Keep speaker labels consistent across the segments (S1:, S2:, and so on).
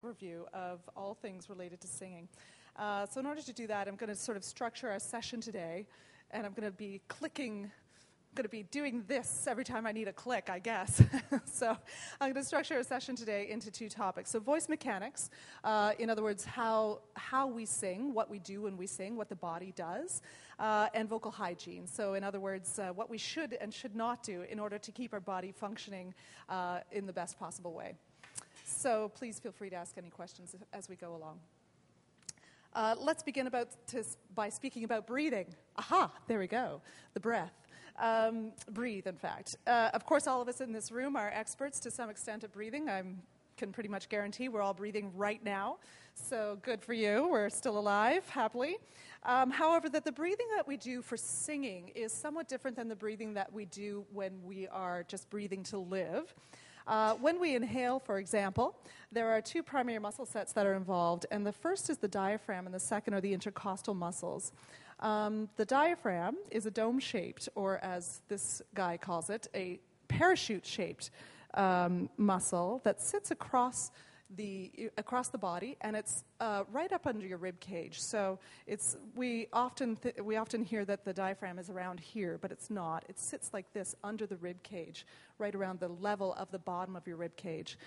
S1: Review of all things related to singing. So in order to do that, I'm going to sort of structure our session today, and I'm going to be doing this every time I need a click, I guess. So I'm going to structure our session today into two topics. So voice mechanics, in other words, how we sing, what we do when we sing, what the body does, and vocal hygiene. So in other words, what we should and should not do in order to keep our body functioning in the best possible way. So please feel free to ask any questions as we go along. Let's begin by speaking about breathing. Aha, there we go, the breath. Breathe, in fact. Of course, all of us in this room are experts to some extent at breathing. I can pretty much guarantee we're all breathing right now. So good for you. We're still alive, happily. However, the breathing that we do for singing is somewhat different than the breathing that we do when we are just breathing to live. When we inhale, for example, there are two primary muscle sets that are involved, and the first is the diaphragm, and the second are the intercostal muscles. The diaphragm is a dome-shaped, or as this guy calls it, a parachute-shaped muscle that sits across the body, and it's right up under your rib cage. So we often hear that the diaphragm is around here, but it's not. It sits like this under the rib cage, right around the level of the bottom of your rib cage.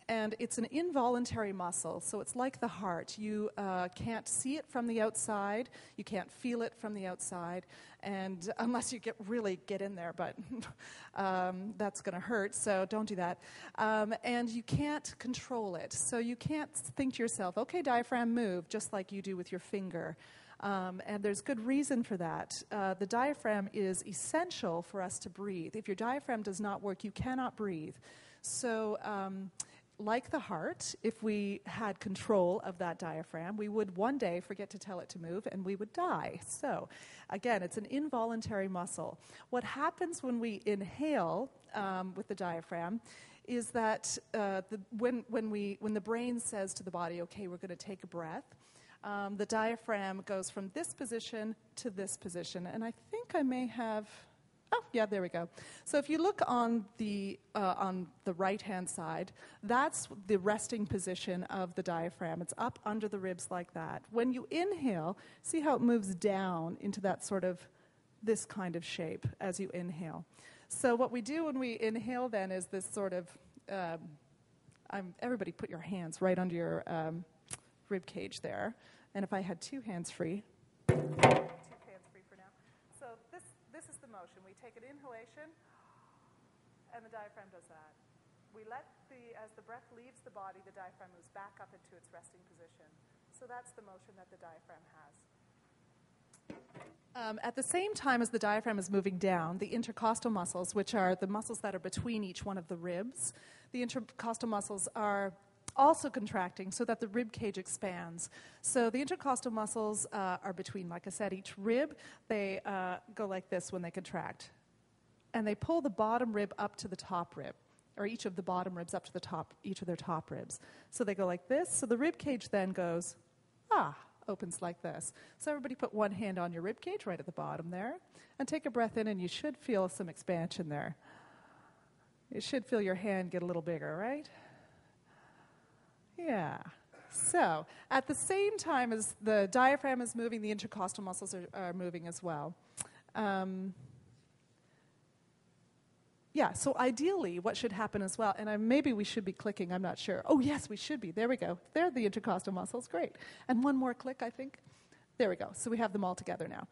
S1: And it's an involuntary muscle, so it's like the heart. You can't see it from the outside, you can't feel it from the outside, and unless you really get in there, but that's going to hurt, so don't do that. And you can't control it, so you can't think to yourself, okay, diaphragm, move, just like you do with your finger. And there's good reason for that. The diaphragm is essential for us to breathe. If your diaphragm does not work, you cannot breathe. So like the heart, if we had control of that diaphragm, we would one day forget to tell it to move and we would die. So again, it's an involuntary muscle. What happens when we inhale with the diaphragm is that when the brain says to the body, okay, we're going to take a breath, the diaphragm goes from this position to this position. And I think I may have... Oh, yeah, there we go. So if you look on the right-hand side, that's the resting position of the diaphragm. It's up under the ribs like that. When you inhale, see how it moves down into that sort of this kind of shape as you inhale. So what we do when we inhale then is this sort of, everybody put your hands right under your rib cage there. And if I had two hands free for now. So this is the motion. We take an inhalation, and the diaphragm does that. As the breath leaves the body, the diaphragm moves back up into its resting position. So that's the motion that the diaphragm has. At the same time as the diaphragm is moving down, the intercostal muscles, which are the muscles that are between each one of the ribs, the intercostal muscles are also contracting so that the rib cage expands. So the intercostal muscles are between, like I said, each rib. They go like this when they contract. And they pull the bottom rib up to the top rib, or each of the bottom ribs up to the top, each of their top ribs. So they go like this. So the rib cage then goes, opens like this. So everybody put one hand on your rib cage right at the bottom there, and take a breath in, and you should feel some expansion there. You should feel your hand get a little bigger, right? Yeah. So at the same time as the diaphragm is moving, the intercostal muscles are moving as well. So ideally what should happen as well, and maybe we should be clicking, I'm not sure. Oh, yes, we should be. There we go. There are the intercostal muscles. Great. And one more click, I think. There we go. So we have them all together now.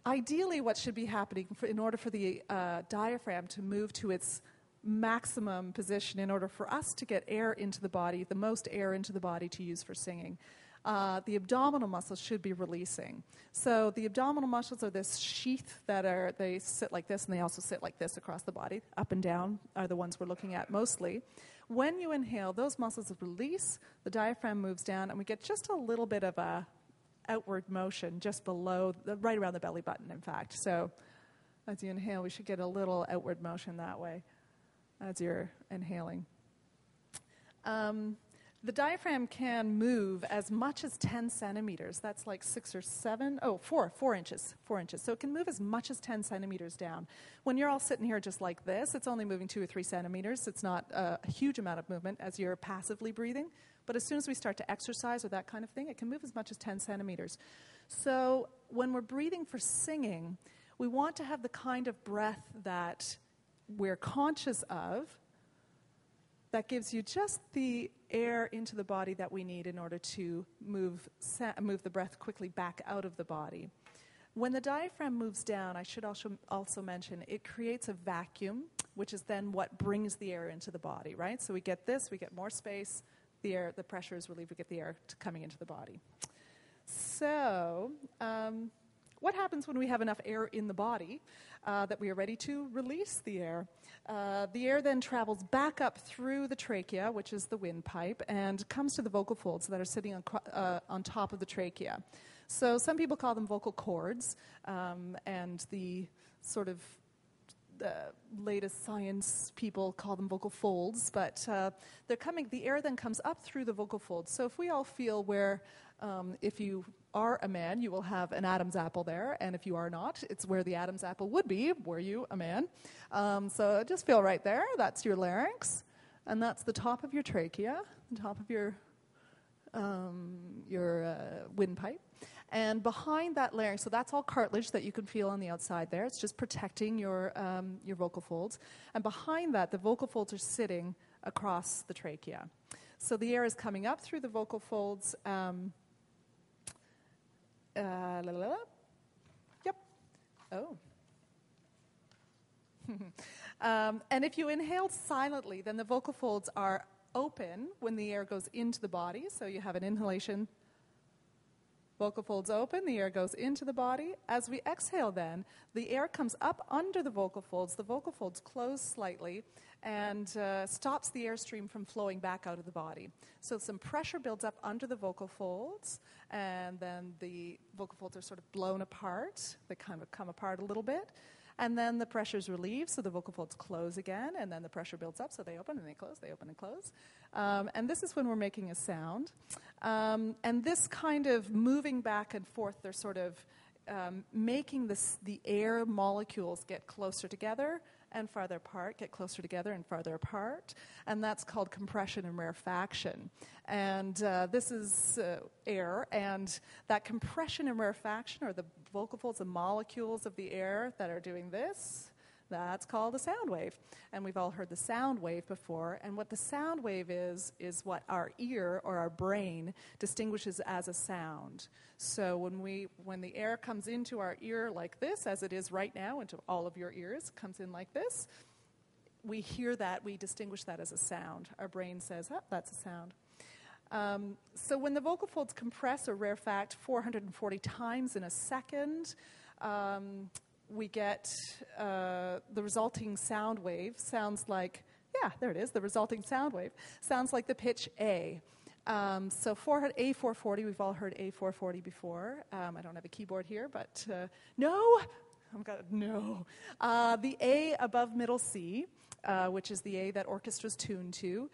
S1: Ideally what should be happening in order for the diaphragm to move to its maximum position, in order for us to get air into the body, the most air into the body to use for singing, the abdominal muscles should be releasing. So the abdominal muscles are this sheath they sit like this, and they also sit like this across the body. Up and down are the ones we're looking at mostly. When you inhale, those muscles release, the diaphragm moves down, and we get just a little bit of a outward motion just below, right around the belly button, in fact. So as you inhale, we should get a little outward motion that way as you're inhaling. The diaphragm can move as much as 10 centimeters. That's like 6 or 7, 4 inches. 4 inches. So it can move as much as 10 centimeters down. When you're all sitting here just like this, it's only moving 2 or 3 centimeters. It's not a huge amount of movement as you're passively breathing. But as soon as we start to exercise or that kind of thing, it can move as much as 10 centimeters. So when we're breathing for singing, we want to have the kind of breath that we're conscious of that gives you just the air into the body that we need in order to move the breath quickly back out of the body. When the diaphragm moves down, I should also mention, it creates a vacuum, which is then what brings the air into the body, right? So we get this, we get more space, the pressure is relieved, we get the air coming into the body. So, what happens when we have enough air in the body that we are ready to release the air? The air then travels back up through the trachea, which is the windpipe, and comes to the vocal folds that are sitting on top of the trachea. So some people call them vocal cords, and the sort of latest science people call them vocal folds, but the air then comes up through the vocal folds. So if we all feel where, if you are a man, you will have an Adam's apple there, and if you are not, it's where the Adam's apple would be, were you a man. So just feel right there, that's your larynx, and that's the top of your trachea, the top of your windpipe. And behind that larynx, so that's all cartilage that you can feel on the outside there. It's just protecting your vocal folds. And behind that, the vocal folds are sitting across the trachea. So the air is coming up through the vocal folds. Yep. Oh. And if you inhale silently, then the vocal folds are open when the air goes into the body. So you have an inhalation. Vocal folds open, the air goes into the body. As we exhale then, the air comes up under the vocal folds close slightly and stops the airstream from flowing back out of the body. So some pressure builds up under the vocal folds, and then the vocal folds are sort of blown apart. They kind of come apart a little bit. And then the pressure is relieved, so the vocal folds close again, and then the pressure builds up, so they open and they close, they open and close. And this is when we're making a sound. And this kind of moving back and forth, they're sort of making the air molecules get closer together and farther apart, get closer together and farther apart. And that's called compression and rarefaction. And this is air, and that compression and rarefaction are the vocal folds, the molecules of the air that are doing this. That's called a sound wave. And we've all heard the sound wave before. And what the sound wave is what our ear or our brain distinguishes as a sound. So when the air comes into our ear like this, as it is right now, into all of your ears, comes in like this, we hear that, we distinguish that as a sound. Our brain says, oh, that's a sound. So when the vocal folds compress or rarefact 440 times in a second, we get the resulting sound wave sounds like, there it is, the resulting sound wave sounds like the pitch A. So A440, we've all heard A440 before. I don't have a keyboard here, but no. The A above middle C, which is the A that orchestra's tuned to,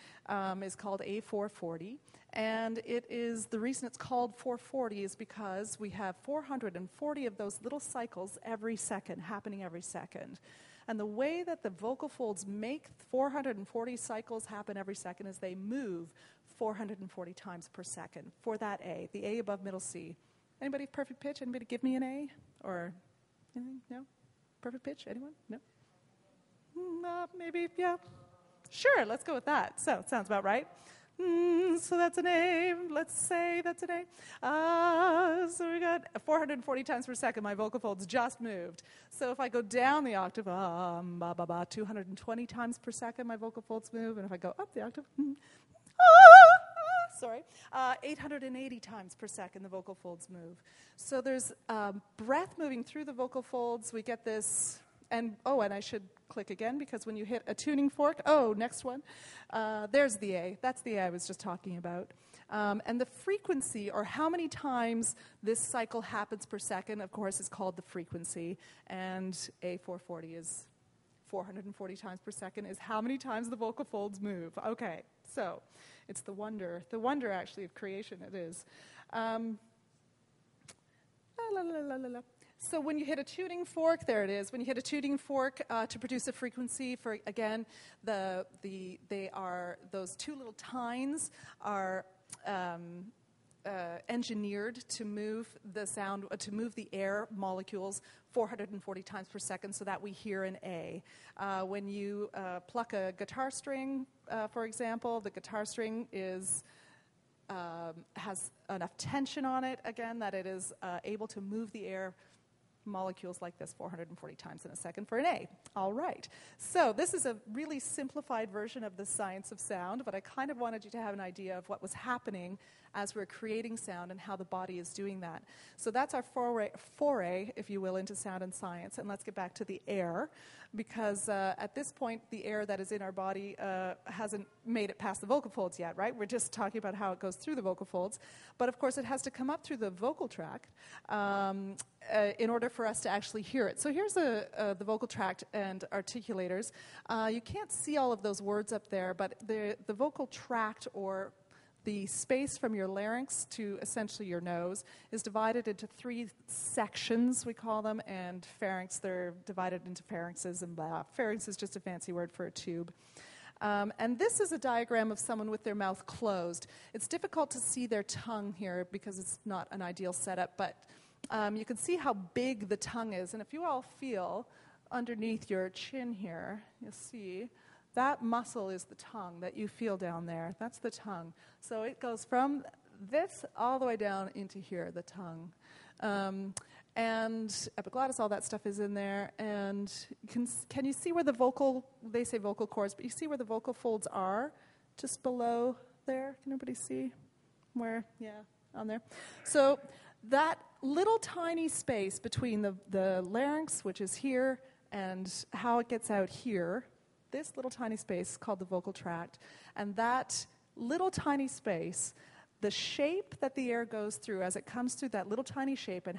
S1: is called A440. And it is, the reason it's called 440 is because we have 440 of those little cycles happening every second. And the way that the vocal folds make 440 cycles happen every second is they move 440 times per second for that A, the A above middle C. Anybody perfect pitch? Anybody give me an A? Or anything? No? Perfect pitch? Anyone? No? Maybe, yeah. Sure, let's go with that. So, sounds about right. So that's an A. Let's say that's an A. So we got 440 times per second. My vocal folds just moved. So if I go down the octave, 220 times per second, my vocal folds move. And if I go up the octave, 880 times per second, the vocal folds move. So there's breath moving through the vocal folds. We get this. And I should click again, because when you hit a tuning fork, next one, there's the A. That's the A I was just talking about. And the frequency, or how many times this cycle happens per second, of course, is called the frequency. And A440 is 440 times per second is how many times the vocal folds move. Okay, so it's the wonder actually of creation, it is. So when you hit a tuning fork, there it is. When you hit a tuning fork to produce a frequency, for again, those two little tines are engineered to move the sound, to move the air molecules 440 times per second, so that we hear an A. When you pluck a guitar string, for example, the guitar string has enough tension on it, again, that it is able to move the air molecules like this 440 times in a second for an A. All right. So this is a really simplified version of the science of sound, but I kind of wanted you to have an idea of what was happening as we're creating sound and how the body is doing that. So that's our foray, if you will, into sound and science. And let's get back to the air, because at this point, the air that is in our body hasn't made it past the vocal folds yet, right? We're just talking about how it goes through the vocal folds. But of course, it has to come up through the vocal tract in order for us to actually hear it. So here's the vocal tract and articulators. You can't see all of those words up there, but the vocal tract, or the space from your larynx to essentially your nose, is divided into 3 sections, we call them, and pharynx, they're divided into pharynxes and blah. Pharynx is just a fancy word for a tube. And this is a diagram of someone with their mouth closed. It's difficult to see their tongue here because it's not an ideal setup, but you can see how big the tongue is. And if you all feel underneath your chin here, you'll see that muscle is the tongue that you feel down there. That's the tongue. So it goes from this all the way down into here, the tongue. And epiglottis, all that stuff is in there. And can you see where the they say vocal cords, but you see where the vocal folds are? Just below there. Can everybody see where? Yeah, on there. So that little tiny space between the larynx, which is here, and how it gets out here, this little tiny space called the vocal tract, and that little tiny space, the shape that the air goes through as it comes through that little tiny shape, and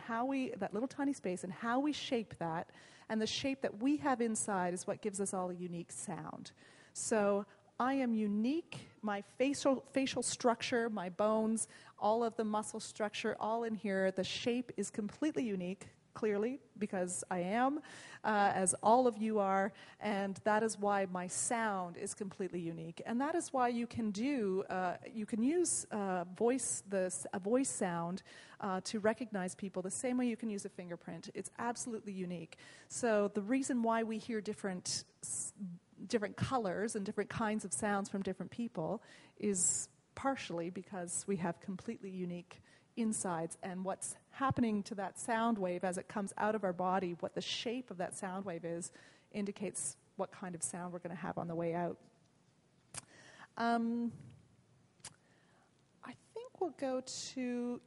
S1: that little tiny space, and how we shape that, and the shape that we have inside is what gives us all a unique sound. So I am unique. My facial structure, my bones, all of the muscle structure, all in here. The shape is completely unique, clearly, because I am, as all of you are, and that is why my sound is completely unique. And that is why you can use a voice sound to recognize people the same way you can use a fingerprint. It's absolutely unique. So the reason why we hear different colors and different kinds of sounds from different people is partially because we have completely unique insides, and what's happening to that sound wave as it comes out of our body, what the shape of that sound wave is, indicates what kind of sound we're going to have on the way out. I think we'll go to,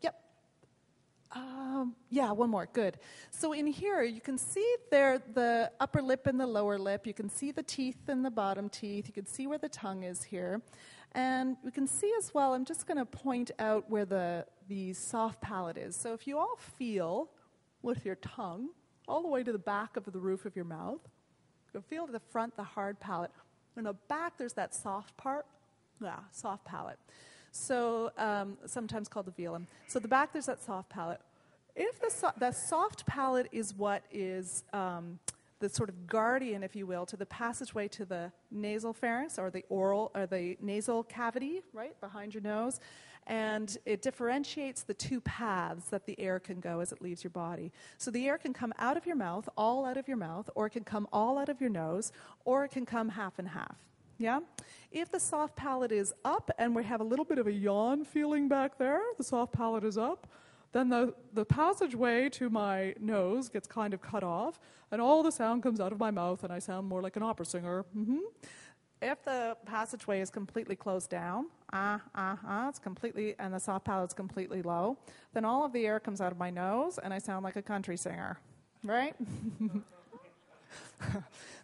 S1: one more, good. So in here, you can see there the upper lip and the lower lip. You can see the teeth and the bottom teeth. You can see where the tongue is here. And we can see as well, I'm just going to point out where the soft palate is. So if you all feel with your tongue all the way to the back of the roof of your mouth, you feel to the front the hard palate. In the back, there's that soft part. Soft palate. So sometimes called the velum. So the back, there's that soft palate. If the soft palate is what is the sort of guardian, if you will, to the passageway to the nasal pharynx, or the oral, or the nasal cavity, right, behind your nose, and it differentiates the 2 paths that the air can go as it leaves your body. So the air can come out of your mouth, all out of your mouth, or it can come all out of your nose, or it can come half and half. Yeah? If the soft palate is up, and we have a little bit of a yawn feeling back there, the soft palate is up, then the passageway to my nose gets kind of cut off, and all the sound comes out of my mouth, and I sound more like an opera singer. Mm-hmm. If the passageway is completely closed down, it's completely, and the soft palate's completely low, then all of the air comes out of my nose, and I sound like a country singer, right?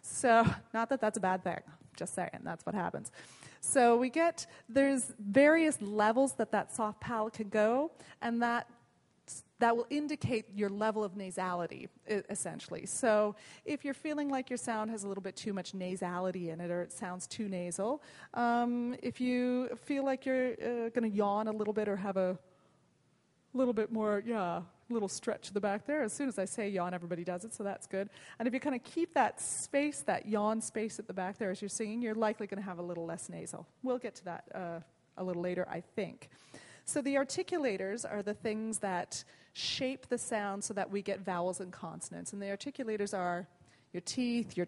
S1: So, not that that's a bad thing, just saying, that's what happens. So there's various levels that soft palate can go, and that that will indicate your level of nasality, essentially. So if you're feeling like your sound has a little bit too much nasality in it, or it sounds too nasal, if you feel like you're going to yawn a little bit or have a little bit more, little stretch to the back there. As soon as I say yawn, everybody does it, so that's good. And if you kind of keep that space, that yawn space at the back there as you're singing, you're likely going to have a little less nasal. We'll get to that a little later, I think. So the articulators are the things that shape the sound so that we get vowels and consonants. And the articulators are your teeth, your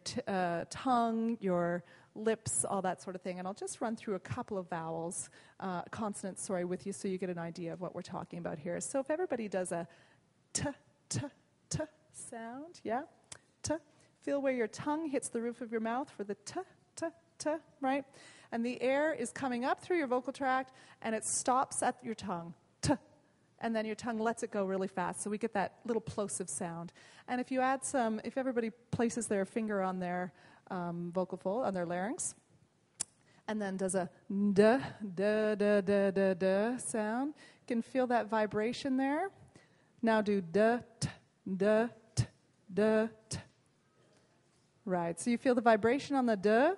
S1: tongue, your lips, all that sort of thing. And I'll just run through a couple of consonants, with you so you get an idea of what we're talking about here. So if everybody does a t, t, t sound, yeah? T. Feel where your tongue hits the roof of your mouth for the t, t, t, right? And the air is coming up through your vocal tract, and it stops at your tongue, t. And then your tongue lets it go really fast, so we get that little plosive sound. And if you add if everybody places their finger on their vocal fold, on their larynx, and then does a d, d, d, d, d, d sound, you can feel that vibration there. Now do d, t, d, t, d, t. Right, so you feel the vibration on the d,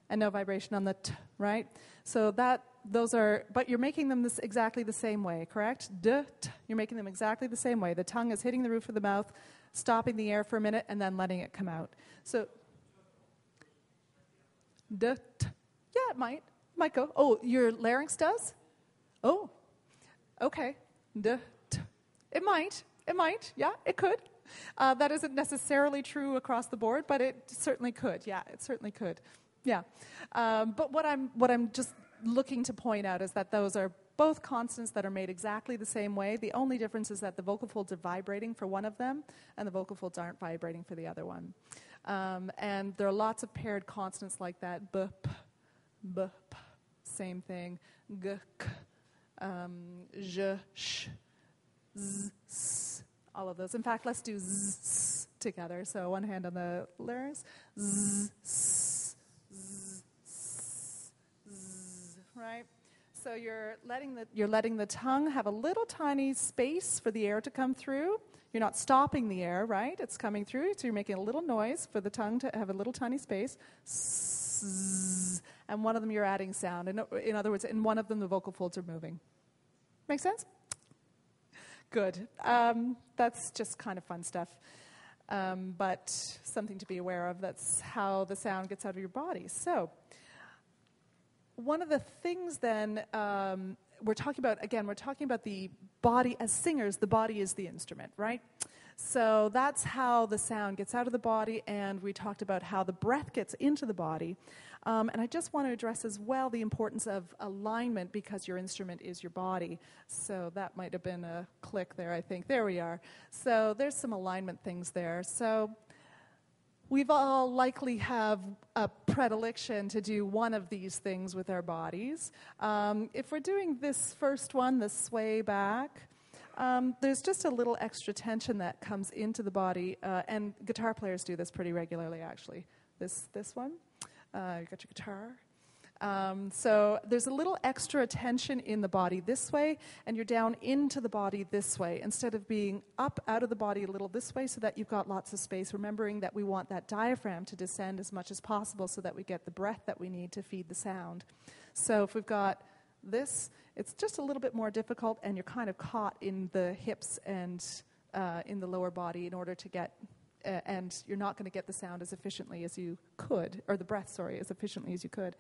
S1: and no vibration on the t, right? So but you're making them exactly the same way, correct? D, t, you're making them exactly the same way. The tongue is hitting the roof of the mouth, stopping the air for a minute, and then letting it come out. So, d, t. Yeah, it might go. Oh, your larynx does? Oh, okay. D, t. It might, yeah, it could. That isn't necessarily true across the board, but it certainly could. Yeah, it certainly could. Yeah, but what I'm just looking to point out is that those are both consonants that are made exactly the same way. The only difference is that the vocal folds are vibrating for one of them, and the vocal folds aren't vibrating for the other one. And there are lots of paired consonants like that. B, p, b, p, same thing. G, k, j, sh, z, s, all of those. In fact, let's do z, s together. So one hand on the larynx. Z, s, z, s, z, right? So you're letting the tongue have a little tiny space for the air to come through. You're not stopping the air, right? It's coming through, so you're making a little noise for the tongue to have a little tiny space. S, and one of them you're adding sound. In other words, in one of them the vocal folds are moving. Make sense? Good. That's just kind of fun stuff, but something to be aware of. That's how the sound gets out of your body. So one of the things then we're talking about the body. As singers, the body is the instrument, right? So that's how the sound gets out of the body, and we talked about how the breath gets into the body. And I just want to address as well the importance of alignment, because your instrument is your body. So that might have been a click there, I think. There we are. So there's some alignment things there. So we've all likely have a predilection to do one of these things with our bodies. If we're doing this first one, the sway back, there's just a little extra tension that comes into the body, and guitar players do this pretty regularly, actually. This one, you got your guitar. So there's a little extra tension in the body this way, and you're down into the body this way, instead of being up out of the body a little this way so that you've got lots of space, remembering that we want that diaphragm to descend as much as possible so that we get the breath that we need to feed the sound. So if we've got this, it's just a little bit more difficult, and you're kind of caught in the hips and in the lower body in order to get, and you're not going to get the sound as efficiently as you could, or the breath, as efficiently as you could.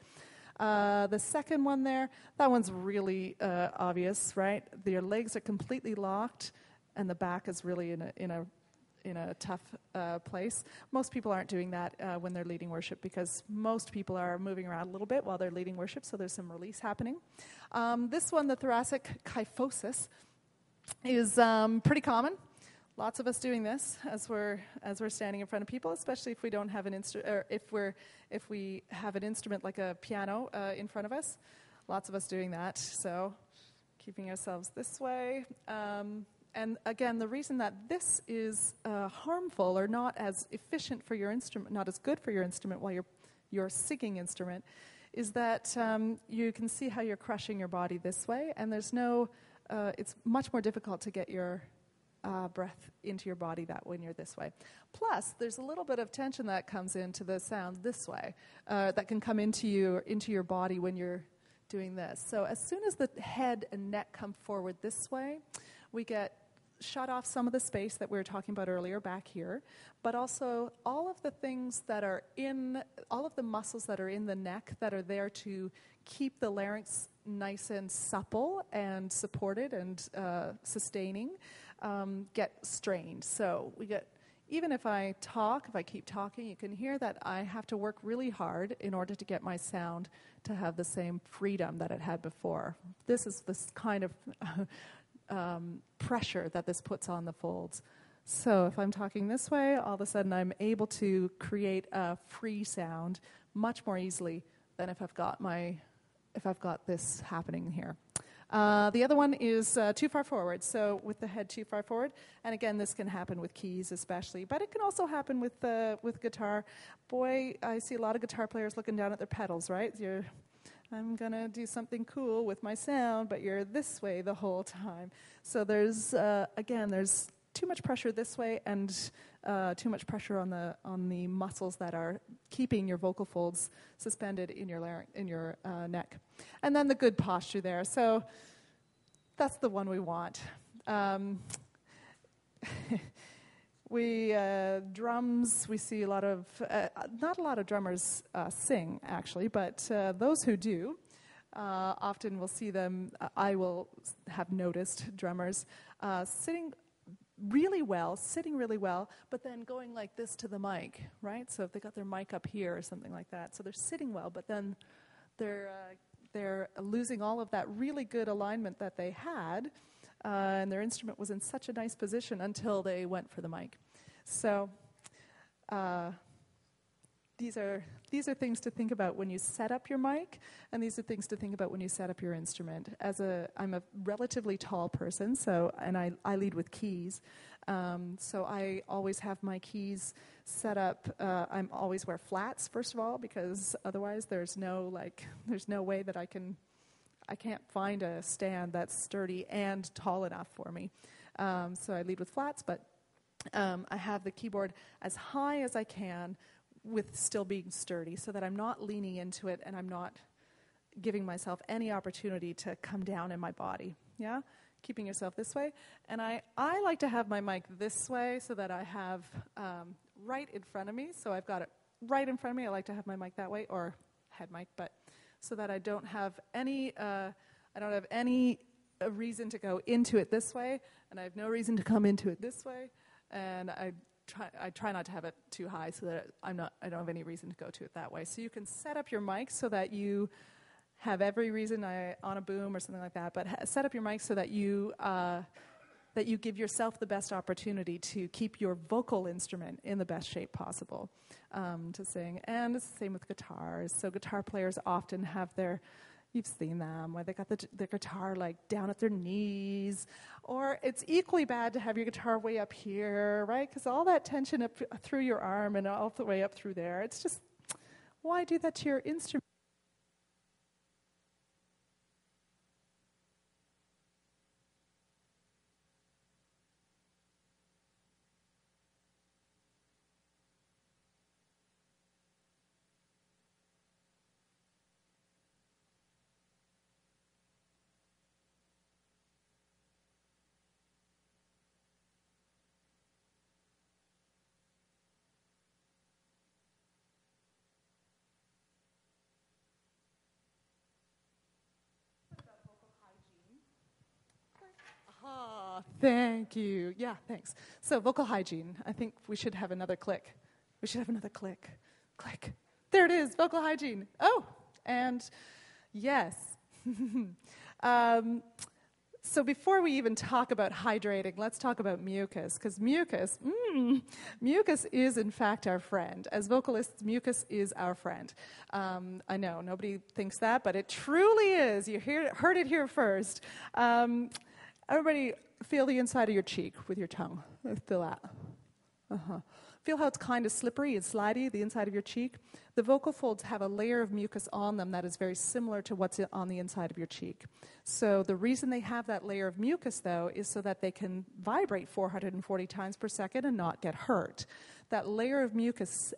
S1: The second one there, that one's really obvious, right? Your legs are completely locked, and the back is really in a tough place. Most people aren't doing that when they're leading worship, because most people are moving around a little bit while they're leading worship, so there's some release happening. This one, the thoracic kyphosis, is pretty common. Lots of us doing this as we're standing in front of people, especially if we don't have an instrument, or if we have an instrument like a piano in front of us. Lots of us doing that. So keeping ourselves this way. And again, the reason that this is harmful or not as efficient for your instrument, not as good for your instrument while your singing instrument, is that you can see how you're crushing your body this way, and there's no. It's much more difficult to get your breath into your body that when you're this way. Plus, there's a little bit of tension that comes into the sound this way, that can come into your body when you're doing this. So as soon as the head and neck come forward this way, we get shut off some of the space that we were talking about earlier back here, but also all of the things that are all of the muscles that are in the neck that are there to keep the larynx nice and supple and supported and sustaining get strained. So we get, even if I keep talking, you can hear that I have to work really hard in order to get my sound to have the same freedom that it had before. This is this kind of pressure that this puts on the folds. So if I'm talking this way, all of a sudden I'm able to create a free sound much more easily than if I've got this happening here. The other one is too far forward, so with the head too far forward. And again, this can happen with keys especially, but it can also happen with guitar. Boy, I see a lot of guitar players looking down at their pedals, right? I'm going to do something cool with my sound, but you're this way the whole time. So there's too much pressure this way and too much pressure on the muscles that are keeping your vocal folds suspended in your neck. And then the good posture there. So that's the one we want. Drums, we see a lot of, not a lot of drummers sing, actually, but those who do, often we'll see them, I will have noticed drummers sitting really well, but then going like this to the mic, right? So if they got their mic up here or something like that, so they're sitting well, but then they're losing all of that really good alignment that they had, and their instrument was in such a nice position until they went for the mic. So these are things to think about when you set up your mic, and these are things to think about when you set up your instrument. I'm a relatively tall person, and I lead with keys, so I always have my keys set up. I always wear flats first of all, because otherwise there's no way that I can't find a stand that's sturdy and tall enough for me. So I lead with flats, but I have the keyboard as high as I can with still being sturdy, so that I'm not leaning into it and I'm not giving myself any opportunity to come down in my body. Yeah? Keeping yourself this way. And I like to have my mic this way so that I have right in front of me. So I've got it right in front of me. I like to have my mic that way, or head mic, but so that I don't have any reason to go into it this way, and I have no reason to come into it this way, and I try not to have it too high so that I don't have any reason to go to it that way. So you can set up your mic so that you have every reason on a boom or something like that, but set up your mic so that you give yourself the best opportunity to keep your vocal instrument in the best shape possible to sing. And it's the same with guitars. So guitar players often have you've seen them, where they got the guitar like down at their knees, or it's equally bad to have your guitar way up here, right? Because all that tension up through your arm and all the way up through there, it's just, why do that to your instrument? Thank you. Yeah, thanks. So vocal hygiene. I think we should have another click. Click. There it is, vocal hygiene. Oh, and yes. So before we even talk about hydrating, let's talk about mucus, because mucus is in fact our friend. As vocalists, mucus is our friend. I know, nobody thinks that, but it truly is. You heard it here first. Everybody feel the inside of your cheek with your tongue. Feel that. feel how it's kind of slippery and slidey, the inside of your cheek? The vocal folds have a layer of mucus on them that is very similar to what's on the inside of your cheek. So the reason they have that layer of mucus, though, is so that they can vibrate 440 times per second and not get hurt. That layer of mucus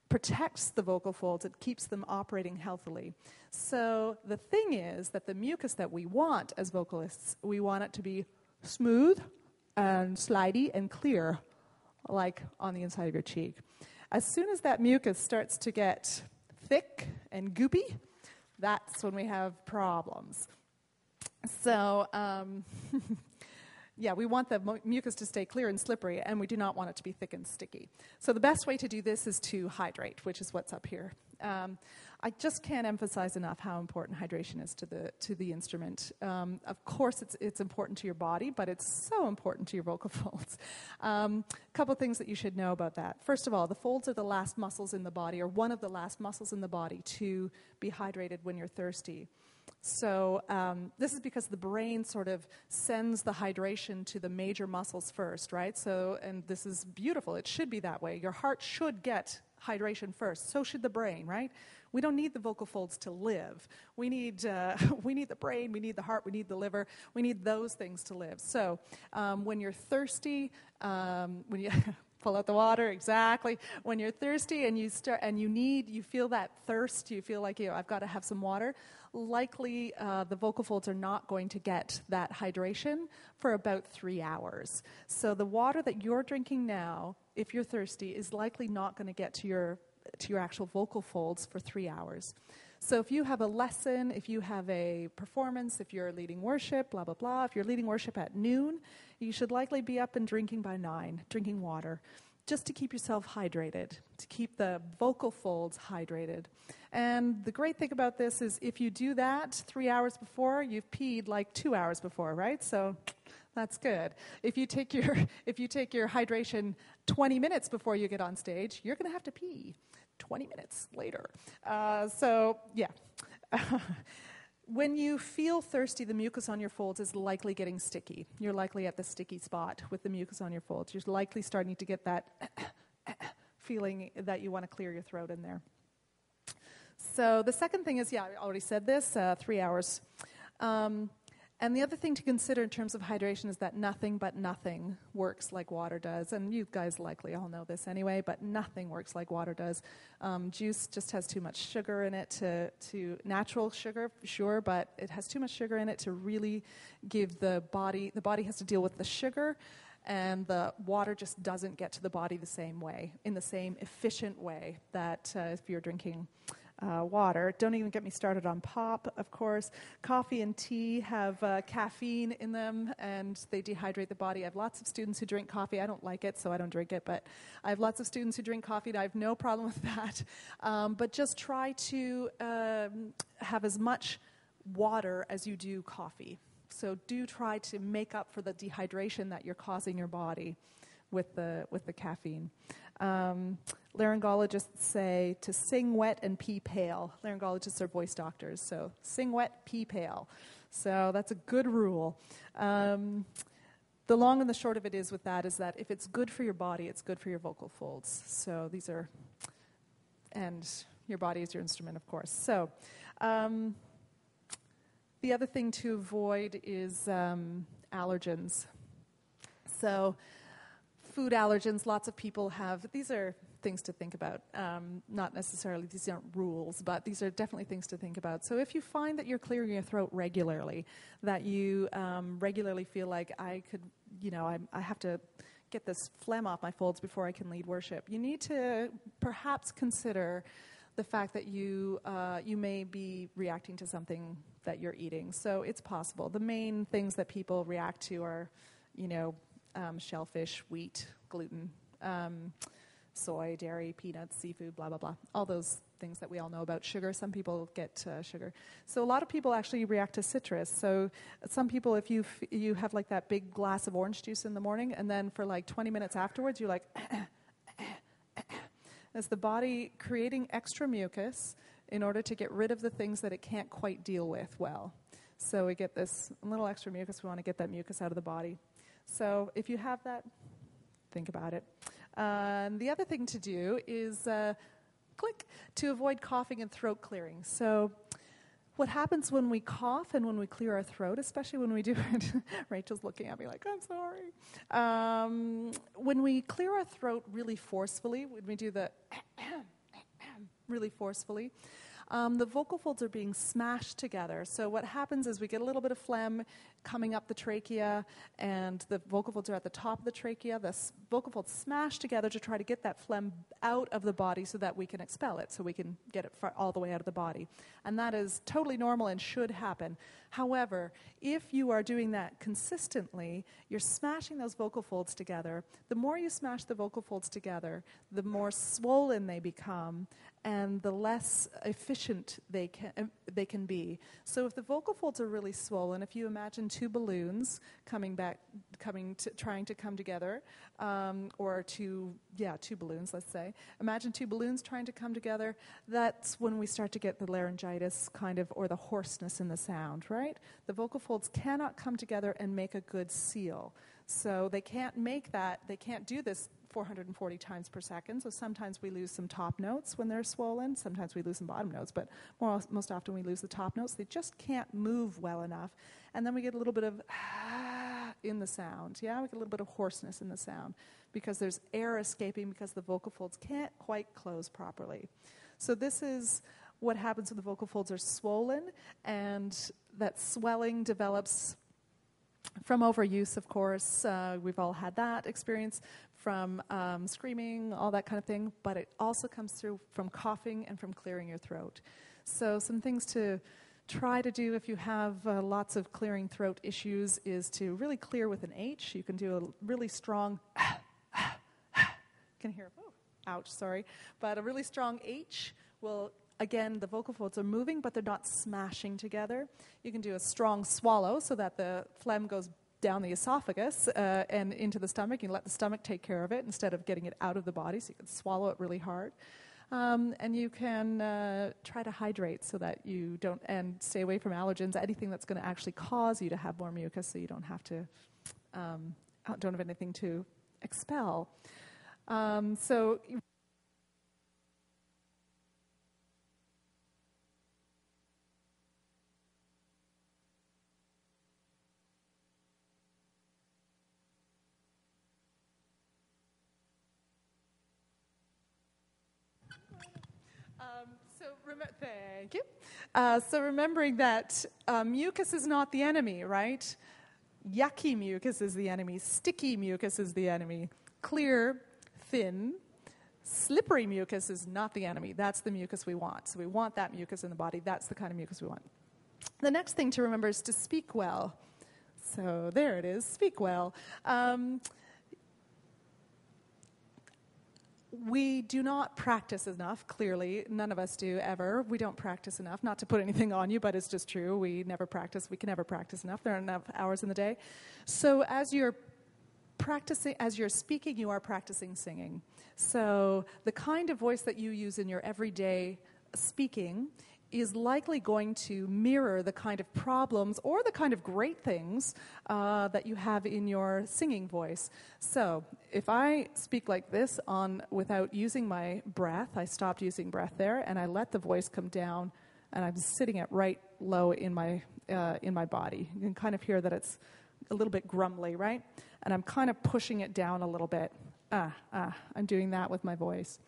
S1: protects the vocal folds. It keeps them operating healthily. So the thing is that the mucus that we want as vocalists, we want it to be smooth and slidey and clear, like on the inside of your cheek. As soon as that mucus starts to get thick and goopy, that's when we have problems. So, yeah, we want the mucus to stay clear and slippery, and we do not want it to be thick and sticky. So the best way to do this is to hydrate, which is what's up here. I just can't emphasize enough how important hydration is to the instrument. Of course, it's important to your body, but it's so important to your vocal folds. A couple of things that you should know about that. First of all, the folds are the last muscles in the body, or one of the last muscles in the body to be hydrated when you're thirsty. So this is because the brain sort of sends the hydration to the major muscles first, right? So, and this is beautiful. It should be that way. Your heart should get hydration first. So should the brain, right? We don't need the vocal folds to live. We need the brain, we need the heart, we need the liver. We need those things to live. So when you're thirsty, when you pull out the water, exactly. When you're thirsty and you feel that thirst, you feel like, I've got to have some water, likely the vocal folds are not going to get that hydration for about 3 hours. So the water that you're drinking now, if you're thirsty, is likely not going to get to your actual vocal folds for 3 hours. So if you have a lesson, if you have a performance, if you're leading worship, blah, blah, blah, if you're leading worship at noon, you should likely be up and drinking by 9, drinking water, just to keep yourself hydrated, to keep the vocal folds hydrated. And the great thing about this is if you do that 3 hours before, you've peed like 2 hours before, right? So that's good. If you take your hydration 20 minutes before you get on stage, you're going to have to pee 20 minutes later. So, yeah. When you feel thirsty, the mucus on your folds is likely getting sticky. You're likely at the sticky spot with the mucus on your folds. You're likely starting to get that feeling that you want to clear your throat in there. So the second thing is, I already said this, 3 hours. And the other thing to consider in terms of hydration is that nothing but nothing works like water does. And you guys likely all know this anyway, but nothing works like water does. Juice just has too much sugar in it to natural sugar, sure, but it has too much sugar in it to really give the body has to deal with the sugar, and the water just doesn't get to the body the same way, in the same efficient way that if you're drinking water. Don't even get me started on pop, of course. Coffee and tea have caffeine in them, and they dehydrate the body. I have lots of students who drink coffee. I don't like it, so I don't drink it, but I have lots of students who drink coffee, and I have no problem with that. But just try to have as much water as you do coffee. So do try to make up for the dehydration that you're causing your body with the caffeine. Laryngologists say to sing wet and pee pale. Laryngologists are voice doctors, so sing wet, pee pale. So that's a good rule. The long and the short of it is that if it's good for your body, it's good for your vocal folds. So and your body is your instrument, of course. So the other thing to avoid is allergens. So food allergens, lots of people have. These are things to think about. Not necessarily, these aren't rules, but these are definitely things to think about. So if you find that you're clearing your throat regularly, that you regularly feel like I have to get this phlegm off my folds before I can lead worship, you need to perhaps consider the fact that you may be reacting to something that you're eating. So it's possible. The main things that people react to are, shellfish, wheat, gluten, soy, dairy, peanuts, seafood, blah, blah, blah. All those things that we all know about. Sugar, some people get sugar. So a lot of people actually react to citrus. So some people, if you have like that big glass of orange juice in the morning, and then for like 20 minutes afterwards, you're like, is the body creating extra mucus in order to get rid of the things that it can't quite deal with well. So we get this little extra mucus. We want to get that mucus out of the body. So if you have that, think about it. And the other thing to do is click to avoid coughing and throat clearing. So what happens when we cough and when we clear our throat, especially when we do it, Rachel's looking at me like, I'm sorry. When we clear our throat really forcefully, when we do the really forcefully, the vocal folds are being smashed together. So what happens is we get a little bit of phlegm coming up the trachea, and the vocal folds are at the top of the trachea. The vocal folds smash together to try to get that phlegm out of the body so that we can expel it, so we can get it all the way out of the body. And that is totally normal and should happen. However, if you are doing that consistently, you're smashing those vocal folds together. The more you smash the vocal folds together, the more swollen they become, and the less efficient they can be. So if the vocal folds are really swollen, if you imagine two balloons trying to come together, or two balloons, let's say. Imagine two balloons trying to come together. That's when we start to get the laryngitis or the hoarseness in the sound, right? The vocal folds cannot come together and make a good seal. So they can't do this 440 times per second. So sometimes we lose some top notes when they're swollen. Sometimes we lose some bottom notes, but most often we lose the top notes. They just can't move well enough. And then we get a little bit of in the sound. Yeah, we get a little bit of hoarseness in the sound because there's air escaping because the vocal folds can't quite close properly. So this is what happens when the vocal folds are swollen, and that swelling develops from overuse, of course. We've all had that experience from screaming, all that kind of thing, but it also comes through from coughing and from clearing your throat. So some things to try to do if you have lots of clearing throat issues is to really clear with an H. You can do a really strong can hear, ouch, sorry. But a really strong H will, again, the vocal folds are moving, but they're not smashing together. You can do a strong swallow so that the phlegm goes down the esophagus and into the stomach. You let the stomach take care of it instead of getting it out of the body, so you can swallow it really hard. And you can try to hydrate so that you don't, and stay away from allergens, anything that's going to actually cause you to have more mucus, so you don't have to, don't have anything to expel. Thank you. So remembering that mucus is not the enemy, right? Yucky mucus is the enemy. Sticky mucus is the enemy. Clear, thin, slippery mucus is not the enemy. That's the mucus we want. So we want that mucus in the body. That's the kind of mucus we want. The next thing to remember is to speak well. So there it is, speak well. We do not practice enough, clearly. None of us do, ever. We don't practice enough. Not to put anything on you, but it's just true. We never practice. We can never practice enough. There aren't enough hours in the day. So as you're speaking, you are practicing singing. So the kind of voice that you use in your everyday speaking is likely going to mirror the kind of problems or the kind of great things that you have in your singing voice. So if I speak like this without using my breath, I stopped using breath there, and I let the voice come down, and I'm sitting it right low in my body. You can kind of hear that it's a little bit grumbly, right? And I'm kind of pushing it down a little bit. I'm doing that with my voice.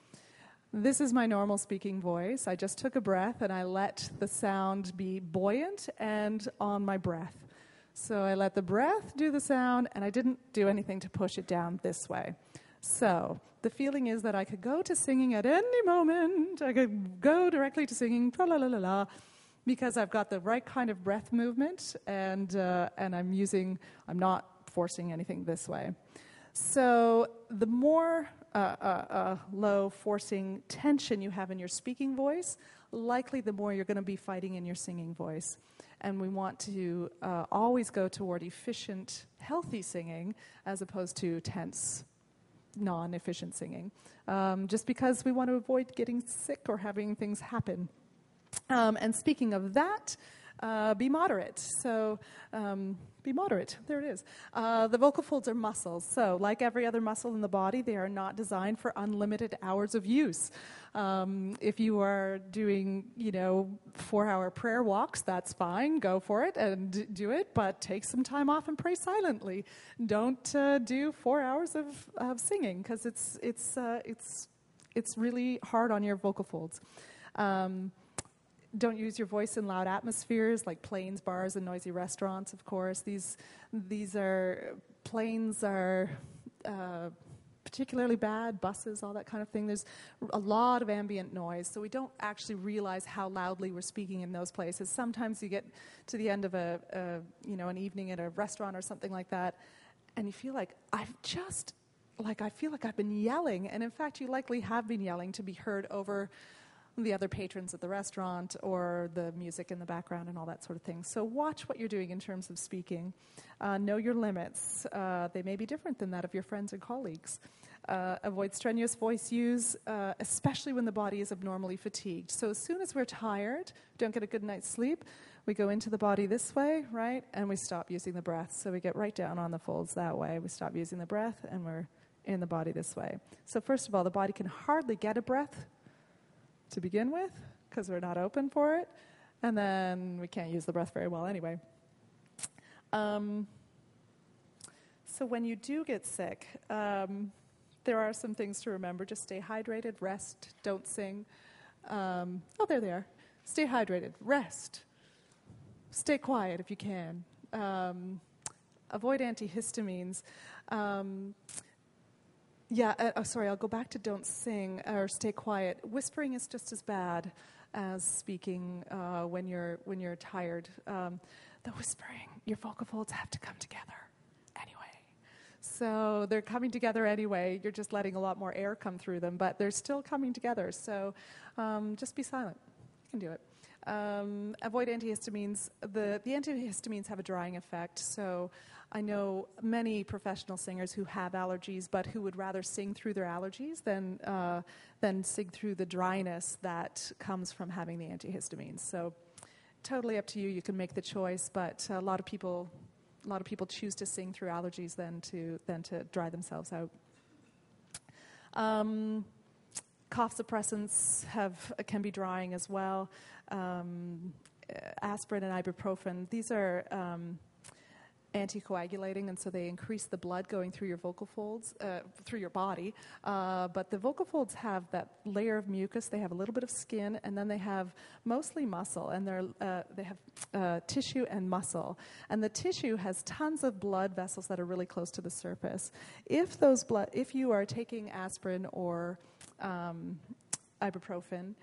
S1: This is my normal speaking voice. I just took a breath and I let the sound be buoyant and on my breath. So I let the breath do the sound, and I didn't do anything to push it down this way. So the feeling is that I could go to singing at any moment. I could go directly to singing, tra-la-la-la-la, because I've got the right kind of breath movement, and I'm not forcing anything this way. So the more low forcing tension you have in your speaking voice, likely the more you're going to be fighting in your singing voice. And we want to always go toward efficient, healthy singing as opposed to tense, non-efficient singing, just because we want to avoid getting sick or having things happen. And speaking of that, be moderate. So be moderate. There it is. The vocal folds are muscles. So like every other muscle in the body, they are not designed for unlimited hours of use. If you are doing, 4-hour prayer walks, that's fine. Go for it and do it, but take some time off and pray silently. Don't do 4 hours of singing, because it's really hard on your vocal folds. Don't use your voice in loud atmospheres like planes, bars, and noisy restaurants, of course. Planes are particularly bad, buses, all that kind of thing. There's a lot of ambient noise, so we don't actually realize how loudly we're speaking in those places. Sometimes you get to the end of an evening at a restaurant or something like that, and you feel like, I feel like I've been yelling, and in fact you likely have been yelling to be heard over the other patrons at the restaurant or the music in the background and all that sort of thing. So watch what you're doing in terms of speaking. Know your limits. They may be different than that of your friends and colleagues. Avoid strenuous voice use, especially when the body is abnormally fatigued. So as soon as we're tired, don't get a good night's sleep, we go into the body this way, right? And we stop using the breath. So we get right down on the folds that way. We stop using the breath and we're in the body this way. So first of all, the body can hardly get a breath to begin with, because we're not open for it, and then we can't use the breath very well anyway. So when you do get sick, there are some things to remember. Just stay hydrated, rest, don't sing. There they are. Stay hydrated, rest, stay quiet if you can. Avoid antihistamines. I'll go back to don't sing or stay quiet. Whispering is just as bad as speaking when you're tired. The whispering, your vocal folds have to come together anyway. So they're coming together anyway. You're just letting a lot more air come through them, but they're still coming together. So just be silent. You can do it. Avoid antihistamines. The antihistamines have a drying effect, so I know many professional singers who have allergies, but who would rather sing through their allergies than sing through the dryness that comes from having the antihistamines. So totally up to you. You can make the choice, but a lot of people choose to sing through allergies than to dry themselves out. Cough suppressants can be drying as well. Aspirin and ibuprofen, these are anticoagulating, and so they increase the blood going through your vocal folds, through your body. But the vocal folds have that layer of mucus. They have a little bit of skin, and then they have mostly muscle, and they have tissue and muscle. And the tissue has tons of blood vessels that are really close to the surface. If you are taking aspirin or ibuprofen,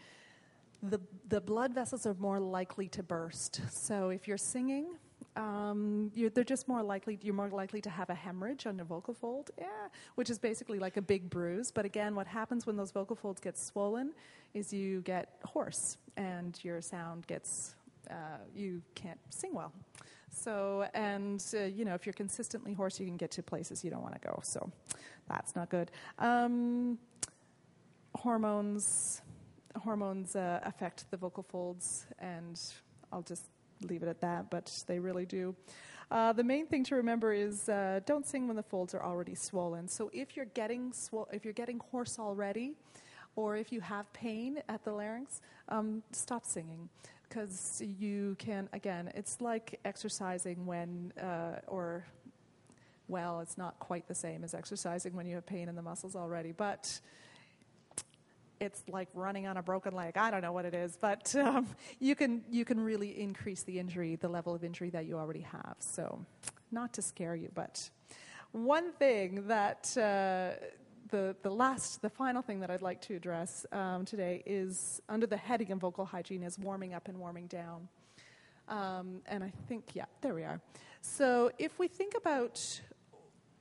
S1: the blood vessels are more likely to burst. So if you're singing, you're more likely to have a hemorrhage on your vocal fold, which is basically like a big bruise. But again, what happens when those vocal folds get swollen is you get hoarse, and your sound gets, you can't sing well. So, if you're consistently hoarse, you can get to places you don't want to go. So that's not good. Hormones affect the vocal folds, and I'll just leave it at that, but they really do. The main thing to remember is don't sing when the folds are already swollen. So if you're getting hoarse already, or if you have pain at the larynx, stop singing, because you can, again, it's like exercising when, it's not quite the same as exercising when you have pain in the muscles already, but it's like running on a broken leg. I don't know what it is, but you can really increase the level of injury that you already have. So, not to scare you, but one thing that the final thing that I'd like to address today is under the heading of vocal hygiene is warming up and warming down. And I think, there we are. So if we think about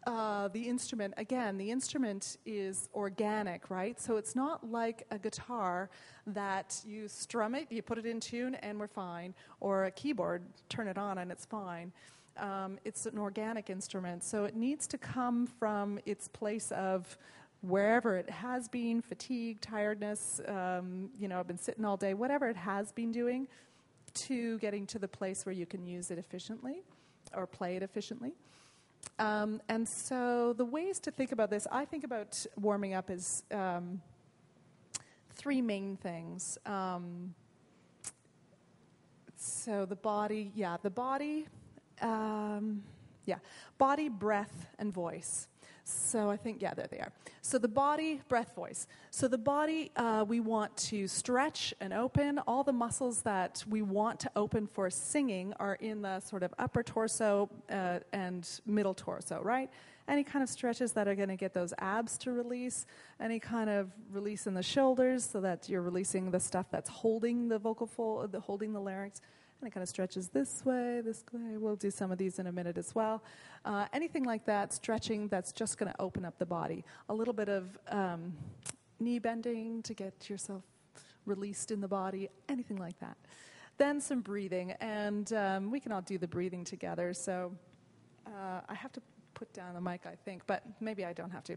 S1: the instrument, again, the instrument is organic, right? So it's not like a guitar that you strum it, you put it in tune, and we're fine. Or a keyboard, turn it on and it's fine. It's an organic instrument, so it needs to come from its place of wherever it has been, fatigue, tiredness, I've been sitting all day, whatever it has been doing, to getting to the place where you can use it efficiently or play it efficiently. And so the ways to think about this, I think about warming up as three main things. So the body, body, breath, and voice. So I think, there they are. So the body, breath, voice. So the body, we want to stretch and open. All the muscles that we want to open for singing are in the sort of upper torso and middle torso, right? Any kind of stretches that are going to get those abs to release. Any kind of release in the shoulders so that you're releasing the stuff that's holding the vocal fold, holding the larynx. And it kind of stretches this way. We'll do some of these in a minute as well. Anything like that, stretching, that's just going to open up the body. A little bit of knee bending to get yourself released in the body, anything like that. Then some breathing, and we can all do the breathing together. So I have to put down the mic, I think, but maybe I don't have to.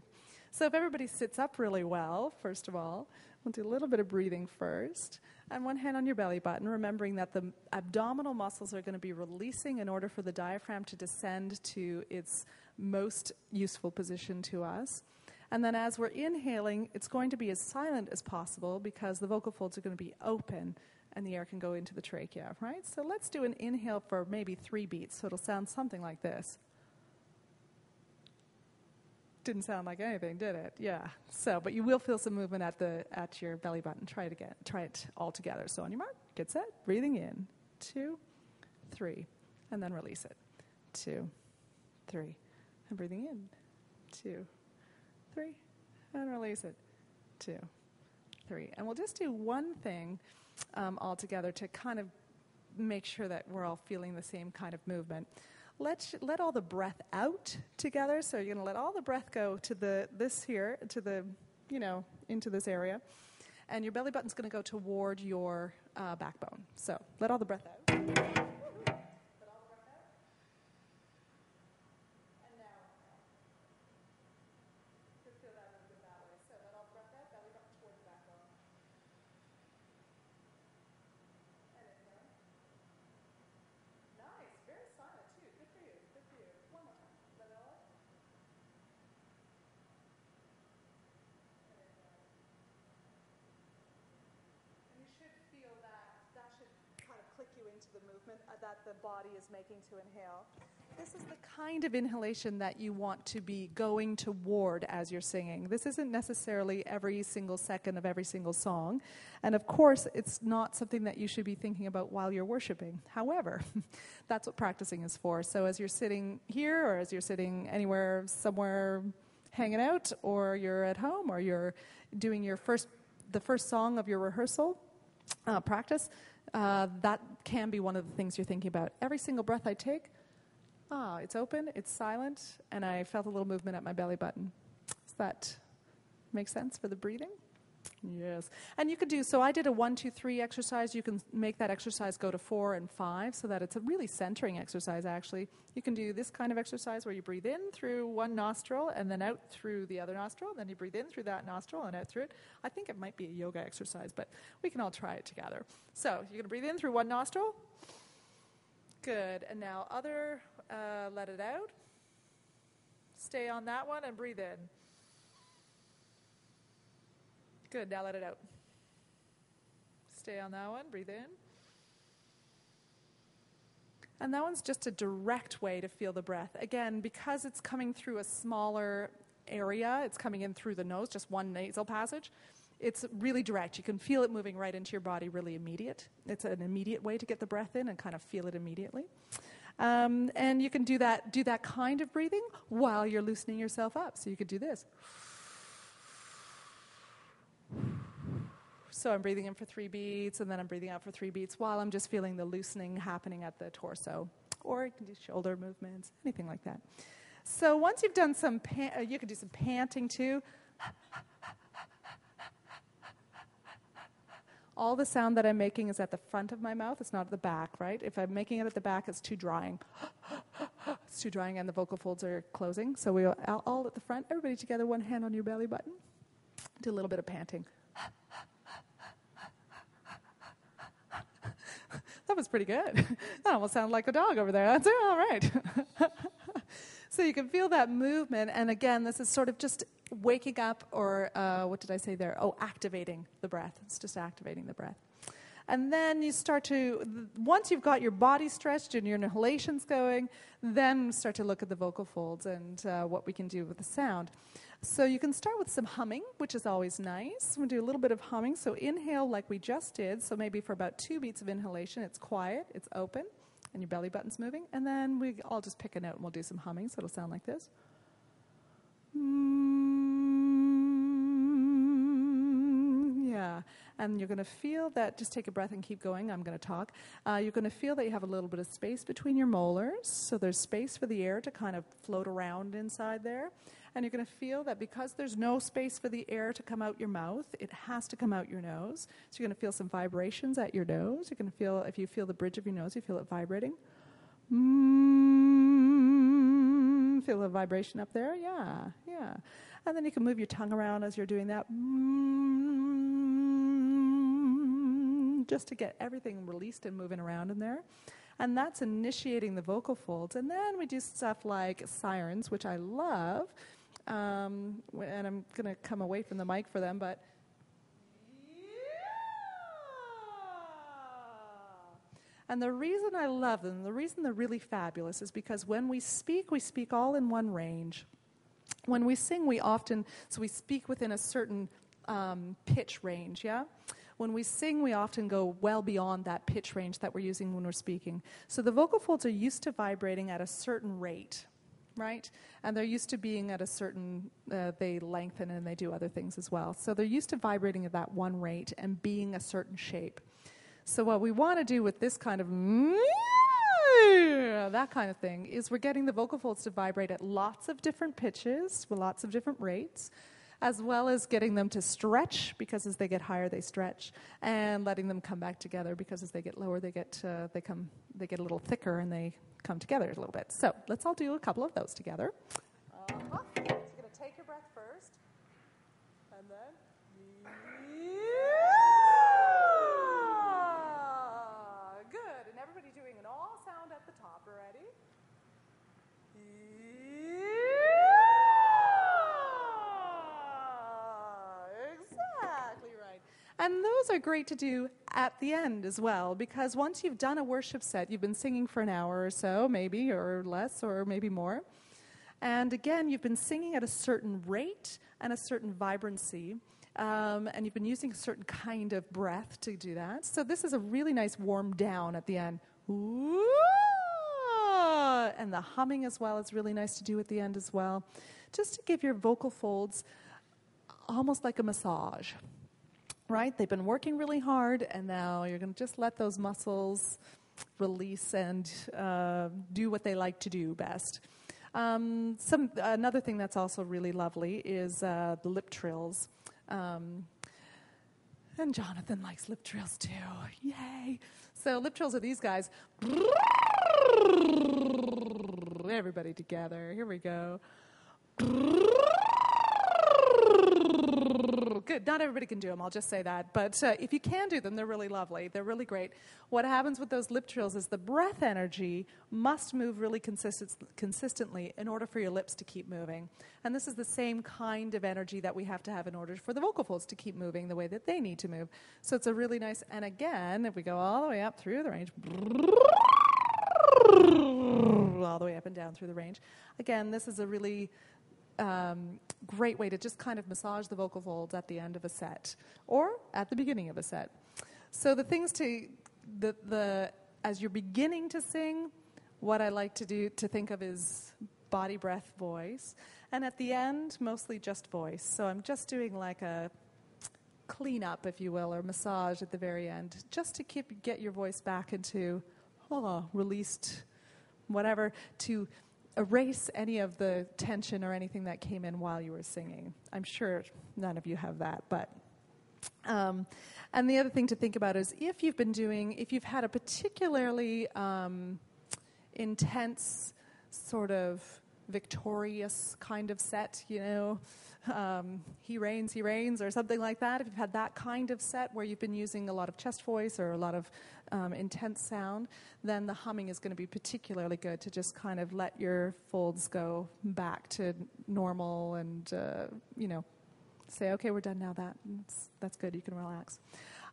S1: So if everybody sits up really well, first of all, we'll do a little bit of breathing first. And one hand on your belly button, remembering that the abdominal muscles are going to be releasing in order for the diaphragm to descend to its most useful position to us. And then as we're inhaling, it's going to be as silent as possible because the vocal folds are going to be open and the air can go into the trachea, right? So let's do an inhale for maybe 3 beats. So it'll sound something like this. Didn't sound like anything, did it? Yeah. So, but you will feel some movement at your belly button. Try it again. Try it all together. So on your mark, get set, breathing in, 2, 3, and then release it. 2, 3, and breathing in, 2, 3, and release it. 2, 3, and we'll just do one thing all together to kind of make sure that we're all feeling the same kind of movement. Let all the breath out together. So you're going to let all the breath go to into this area. And your belly button's going to go toward your backbone. So let all the breath out. Let all the breath out. And now, you feel that a little bit that way. So let all the breath out, belly button toward the backbone. And inhale. Nice, very silent too. Good for you. Good for you. One more time. Let it all out. And inhale. And you should feel that should kind of click you into the movement that the body is making to inhale. This is the kind of inhalation that you want to be going toward as you're singing. This isn't necessarily every single second of every single song. And of course, it's not something that you should be thinking about while you're worshiping. However, that's what practicing is for. So as you're sitting here or as you're sitting anywhere, somewhere hanging out, or you're at home, or you're doing the first song of your rehearsal practice, that can be one of the things you're thinking about. Every single breath I take, it's open, it's silent, and I felt a little movement at my belly button. Does that make sense for the breathing? Yes. And you could do, so I did a 1, 2, 3 exercise. You can make that exercise go to 4 and 5 so that it's a really centering exercise, actually. You can do this kind of exercise where you breathe in through one nostril and then out through the other nostril. Then you breathe in through that nostril and out through it. I think it might be a yoga exercise, but we can all try it together. So you're going to breathe in through one nostril. Good. And now let it out. Stay on that one and breathe in. Good. Now let it out. Stay on that one. Breathe in. And that one's just a direct way to feel the breath. Again, because it's coming through a smaller area, it's coming in through the nose, just one nasal passage. It's really direct. You can feel it moving right into your body, really immediate. It's an immediate way to get the breath in and kind of feel it immediately. And you can do that kind of breathing while you're loosening yourself up. So you could do this. So I'm breathing in for 3 beats, and then I'm breathing out for 3 beats while I'm just feeling the loosening happening at the torso. Or you can do shoulder movements, anything like that. So once you've done some, you can do some panting too. All the sound that I'm making is at the front of my mouth. It's not at the back, right? If I'm making it at the back, it's too drying. It's too drying, and the vocal folds are closing. So we all at the front. Everybody together, one hand on your belly button. Do a little bit of panting. That was pretty good. That almost sounded like a dog over there. That's all right. So you can feel that movement. And again, this is sort of just waking up, or what did I say there? Oh, activating the breath. It's just activating the breath. And then you start to, once you've got your body stretched and your inhalations going, then start to look at the vocal folds and what we can do with the sound. So you can start with some humming, which is always nice. We'll do a little bit of humming. So inhale like we just did. So maybe for about 2 beats of inhalation, it's quiet, it's open, and your belly button's moving. And then I'll just pick a note and we'll do some humming. So it'll sound like this. Yeah. And you're going to feel that, just take a breath and keep going. I'm going to talk. You're going to feel that you have a little bit of space between your molars. So there's space for the air to kind of float around inside there. And you're going to feel that because there's no space for the air to come out your mouth, it has to come out your nose. So you're going to feel some vibrations at your nose. You're going to feel, if you feel the bridge of your nose, you feel it vibrating. Feel the vibration up there? Yeah. And then you can move your tongue around as you're doing that. Just to get everything released and moving around in there. And that's initiating the vocal folds. And then we do stuff like sirens, which I love. And I'm going to come away from the mic for them, but... And the reason I love them, the reason they're really fabulous, is because when we speak all in one range. When we sing, we speak within a certain pitch range, yeah? When we sing, we often go well beyond that pitch range that we're using when we're speaking. So the vocal folds are used to vibrating at a certain rate, right? And they're used to being at a certain, they lengthen and they do other things as well. So they're used to vibrating at that one rate and being a certain shape. So what we want to do with this kind of that kind of thing is we're getting the vocal folds to vibrate at lots of different pitches with lots of different rates, as well as getting them to stretch, because as they get higher they stretch, and letting them come back together, because as they get lower they get a little thicker and they come together a little bit. So let's all do a couple of those together. So you're going to take your breath first, and then good. And everybody doing an all sound at the top already. Exactly right. And those are great to do at the end as well, because once you've done a worship set, you've been singing for an hour or so, maybe, or less, or maybe more. And again, you've been singing at a certain rate and a certain vibrancy. And you've been using a certain kind of breath to do that. So this is a really nice warm down at the end. Ooh! And the humming as well is really nice to do at the end as well. Just to give your vocal folds almost like a massage, right? They've been working really hard, and now you're going to just let those muscles release and do what they like to do best. Another thing that's also really lovely is the lip trills. And Jonathan likes lip trills too. Yay. So lip trills are these guys. Everybody together. Here we go. Good. Not everybody can do them, I'll just say that. But if you can do them, they're really lovely. They're really great. What happens with those lip trills is the breath energy must move really consistently in order for your lips to keep moving. And this is the same kind of energy that we have to have in order for the vocal folds to keep moving the way that they need to move. So it's a really nice, and again, if we go all the way up through the range, all the way up and down through the range. Again, this is a really great way to just kind of massage the vocal folds at the end of a set or at the beginning of a set. So the things as you're beginning to sing, what I like to think of is body, breath, voice. And at the end, mostly just voice. So I'm just doing like a clean up, if you will, or massage at the very end, just to get your voice back into released whatever, to erase any of the tension or anything that came in while you were singing. I'm sure none of you have that, but... and the other thing to think about is if you've had a particularly intense sort of victorious kind of set, he reigns, or something like that. If you've had that kind of set where you've been using a lot of chest voice or a lot of intense sound, then the humming is going to be particularly good to just kind of let your folds go back to normal and, say, okay, we're done now. That's good. You can relax.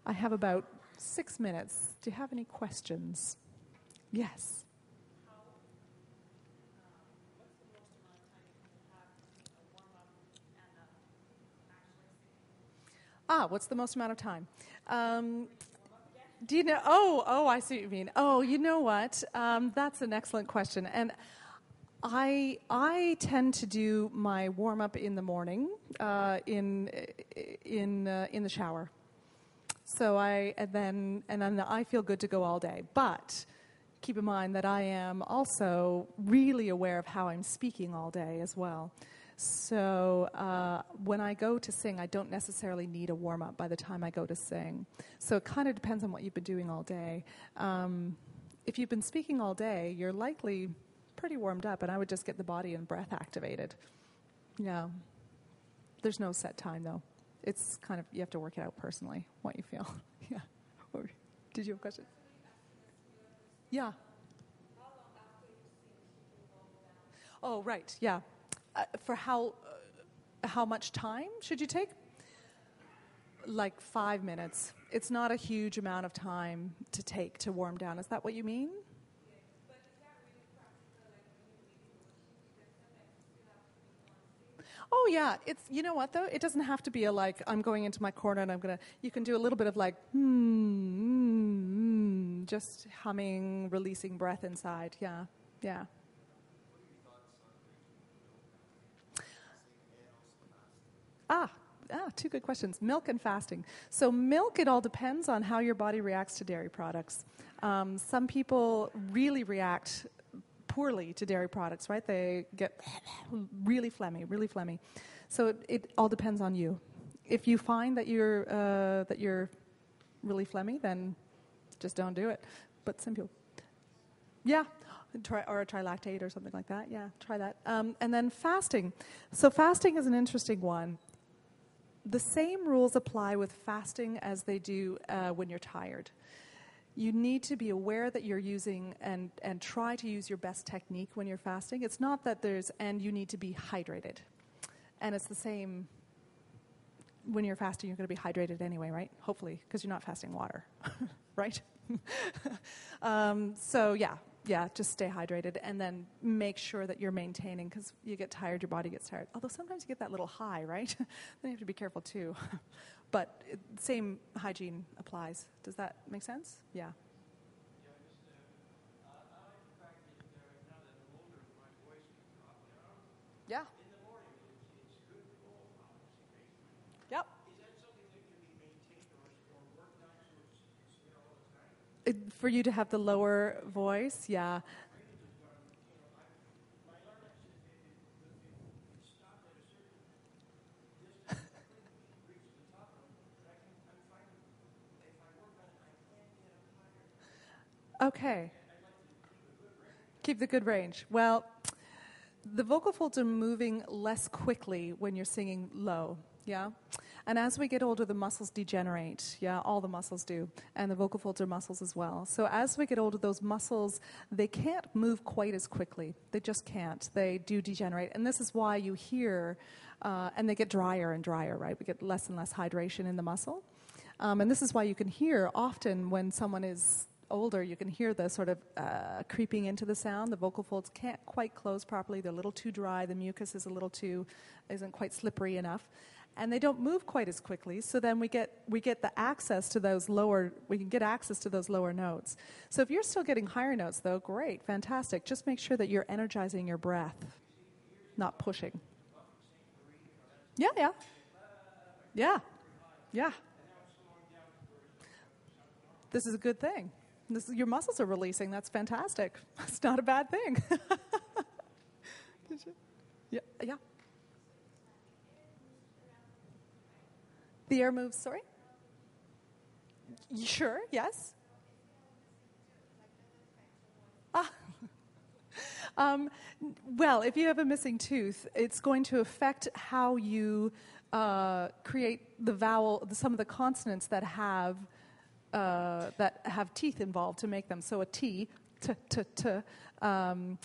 S1: I have about 6 minutes. Do you have any questions? Yes. What's the most amount of time? Do you know? Oh, I see what you mean. Oh, you know what? That's an excellent question. And I tend to do my warm up in the morning in the shower. So then I feel good to go all day. But keep in mind that I am also really aware of how I'm speaking all day as well. So when I go to sing, I don't necessarily need a warm-up by the time I go to sing. So it kind of depends on what you've been doing all day. If you've been speaking all day, you're likely pretty warmed up, and I would just get the body and breath activated. Yeah. There's no set time, though. It's kind of, you have to work it out personally, what you feel. Yeah. Did you have a question? Yeah. Oh, right, yeah. For how much time should you take? Like 5 minutes. It's not a huge amount of time to take to warm down. Is that what you mean? Oh, yeah. It's, you know what, though? It doesn't have to be I'm going into my corner and you can do a little bit of just humming, releasing breath inside. Yeah, yeah. Two good questions. Milk and fasting. So milk, it all depends on how your body reacts to dairy products. Some people really react poorly to dairy products, right? They get really phlegmy. So it all depends on you. If you find that you're really phlegmy, then just don't do it. But some people, yeah. Or try lactate or something like that. Yeah, try that. And then fasting. So fasting is an interesting one. The same rules apply with fasting as they do when you're tired. You need to be aware that you're using and try to use your best technique when you're fasting. It's not that and you need to be hydrated. And it's the same when you're fasting, you're going to be hydrated anyway, right? Hopefully, because you're not fasting water, right? So yeah, just stay hydrated and then make sure that you're maintaining, because you get tired, your body gets tired. Although sometimes you get that little high, right? Then you have to be careful too. But same hygiene applies. Does that make sense? Yeah. Yeah. Yep. For you to have the lower voice, yeah. Okay. Keep the good range. Well, the vocal folds are moving less quickly when you're singing low, yeah? And as we get older, the muscles degenerate. Yeah, all the muscles do. And the vocal folds are muscles as well. So as we get older, those muscles, they can't move quite as quickly. They just can't. They do degenerate. And this is why you hear, and they get drier and drier, right? We get less and less hydration in the muscle. And this is why you can hear often when someone is older, you can hear the sort of creeping into the sound. The vocal folds can't quite close properly. They're a little too dry. The mucus is isn't quite slippery enough. And they don't move quite as quickly, so then we get the access to those lower, we can get access to those lower notes. So if you're still getting higher notes, though, great, fantastic. Just make sure that you're energizing your breath, not pushing. Yeah. This is a good thing. Your muscles are releasing. That's fantastic. It's not a bad thing. Did you? Yeah. The air moves, sorry? Sure, yes. Well, if you have a missing tooth, it's going to affect how you create some of the consonants that have teeth involved to make them. So a T, an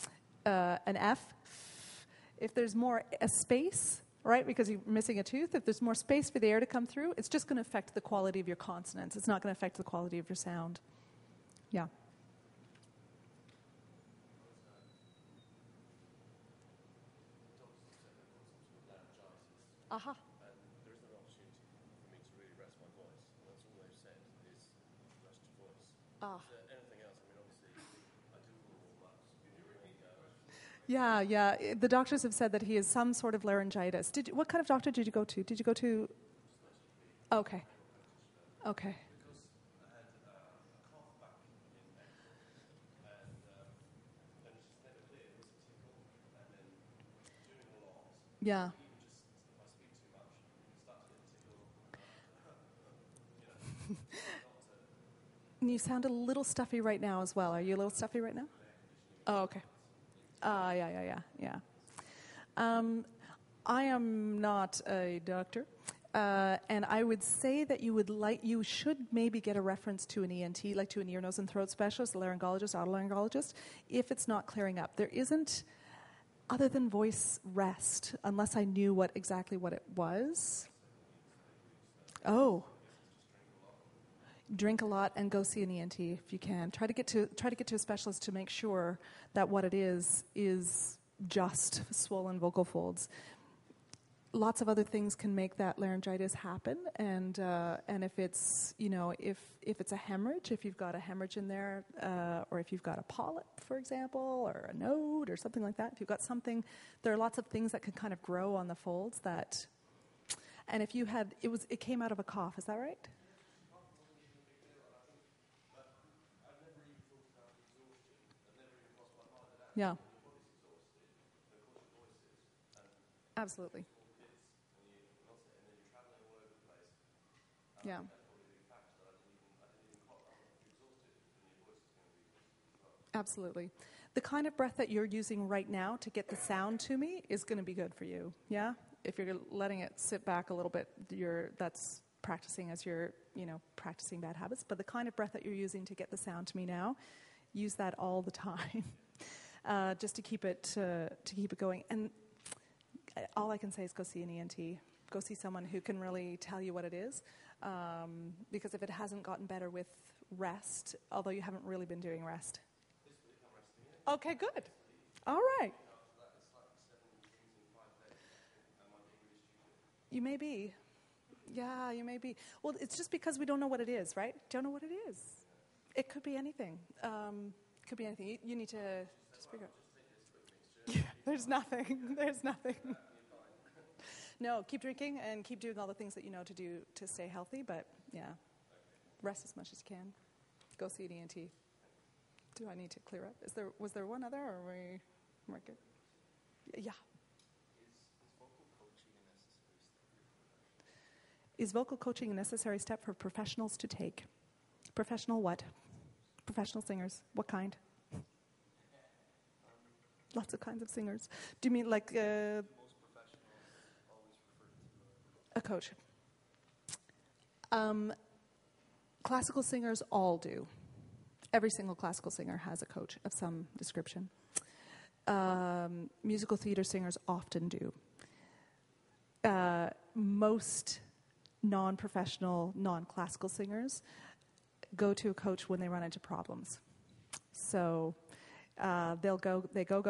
S1: F. If there's more a space, right, because you're missing a tooth, if there's more space for the air to come through, it's just going to affect the quality of your consonants. It's not going to affect the quality of your sound. Yeah. Aha.
S2: And there isn't an opportunity for me to really rest my voice. And that's all they've said is rest your voice. Is there anything else? I mean, obviously, I do all that.
S1: Yeah. The doctors have said that he has some sort of laryngitis. What kind of doctor did you go to? Did you go to? Okay. Okay.
S2: Because I had a cough back in April, and it's just never clear. It was a tickle, and then doing a lot.
S1: Yeah. You sound a little stuffy right now as well. Are you a little stuffy right now? Oh, okay. Yeah. I am not a doctor, and I would say that you should maybe get a reference to an ENT, like to an ear, nose, and throat specialist, a laryngologist, otolaryngologist, if it's not clearing up. There isn't, other than voice rest, unless I knew exactly what it was. Oh. Drink a lot and go see an ENT if you can. Try to get to a specialist to make sure that what it is just swollen vocal folds. Lots of other things can make that laryngitis happen, and if it's if it's a hemorrhage, if you've got a hemorrhage in there, or if you've got a polyp, for example, or a node or something like that. If you've got something, there are lots of things that can kind of grow on the folds that. And if you had it came out of a cough, is that right? Yeah. Absolutely. Yeah. Absolutely. The kind of breath that you're using right now to get the sound to me is going to be good for you. Yeah? If you're letting it sit back a little bit, that's practicing as you're, practicing bad habits. But the kind of breath that you're using to get the sound to me now, use that all the time. Just to keep it going. And all I can say is go see an ENT. Go see someone who can really tell you what it is. Because if it hasn't gotten better with rest, although you haven't really been doing rest. Okay, good. All right. You may be. Yeah, you may be. Well, it's just because we don't know what it is, right? Don't know what it is. It could be anything. Could be anything. You need to just figure out. Yeah, there's nothing. There's nothing. No, keep drinking and keep doing all the things that you know to do to stay healthy. But yeah, rest as much as you can. Go see an ENT. Do I need to clear up? Was there one other, or are we good? Yeah. Is vocal coaching a necessary step for professionals to take? Professional what? Professional singers. What kind? Lots of kinds of singers. Do you mean like a coach? Classical singers all do. Every single classical singer has a coach of some description. Musical theater singers often do. Most non-professional, non-classical singers go to a coach when they run into problems. So they go,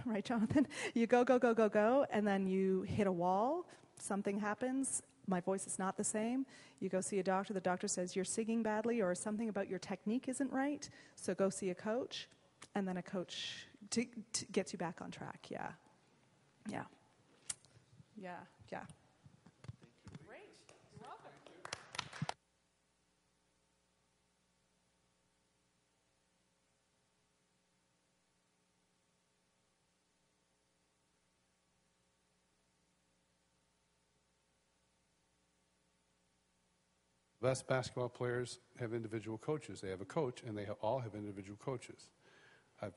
S1: right, Jonathan? You go, and then you hit a wall, something happens, my voice is not the same. You go see a doctor, the doctor says you're singing badly or something about your technique isn't right, so go see a coach, and then a coach gets you back on track, yeah. Great, you're welcome.
S3: Best basketball players have individual coaches. They have a coach, and they all have individual coaches. I've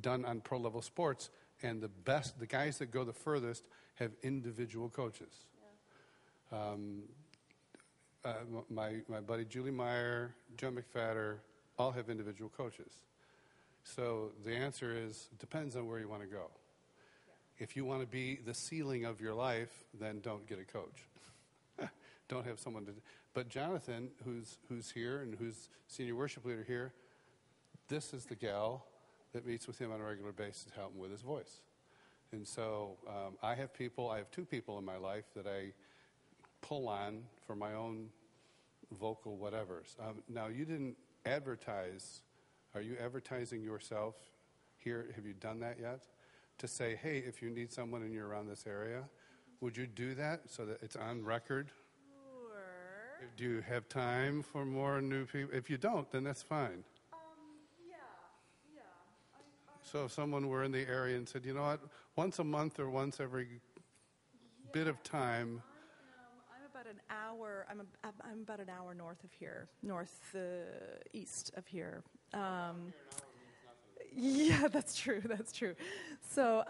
S3: done on pro-level sports, and the guys that go the furthest have individual coaches. Yeah. My buddy Julie Meyer, Joe McFadder, all have individual coaches. So the answer is, it depends on where you want to go. Yeah. If you want to be the ceiling of your life, then don't get a coach. Don't have someone to... But Jonathan, who's here and who's senior worship leader here, this is the gal that meets with him on a regular basis to help him with his voice. And so I have two people in my life that I pull on for my own vocal whatevers. Now, you didn't advertise. Are you advertising yourself here? Have you done that yet? To say, hey, if you need someone and you're around this area, would you do that so that it's on record? Sure. Do you have time for more new people? If you don't, then that's fine. So if someone were in the area and said, you know what, once a month or once every bit of time.
S1: I'm about an hour. I'm about an hour north of here, east of here. Yeah, that's true. That's true. So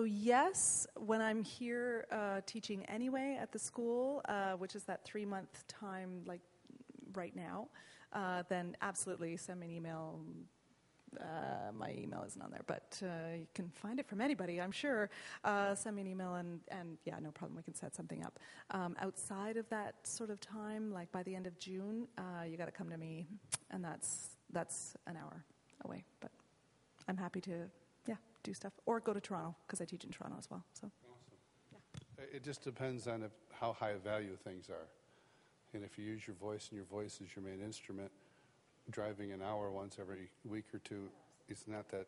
S1: yes, when I'm here teaching anyway at the school, which is that 3-month time, like right now, then absolutely send me an email. My email isn't on there, but you can find it from anybody, I'm sure. Send me an email, and yeah, no problem. We can set something up. Outside of that sort of time, like by the end of June, you got to come to me, and that's an hour away. But I'm happy to, do stuff, or go to Toronto because I teach in Toronto as well. So,
S3: awesome. Yeah. It just depends on how high a value things are, and if you use your voice and your voice is your main instrument. Driving an hour once every week or two, it's not that,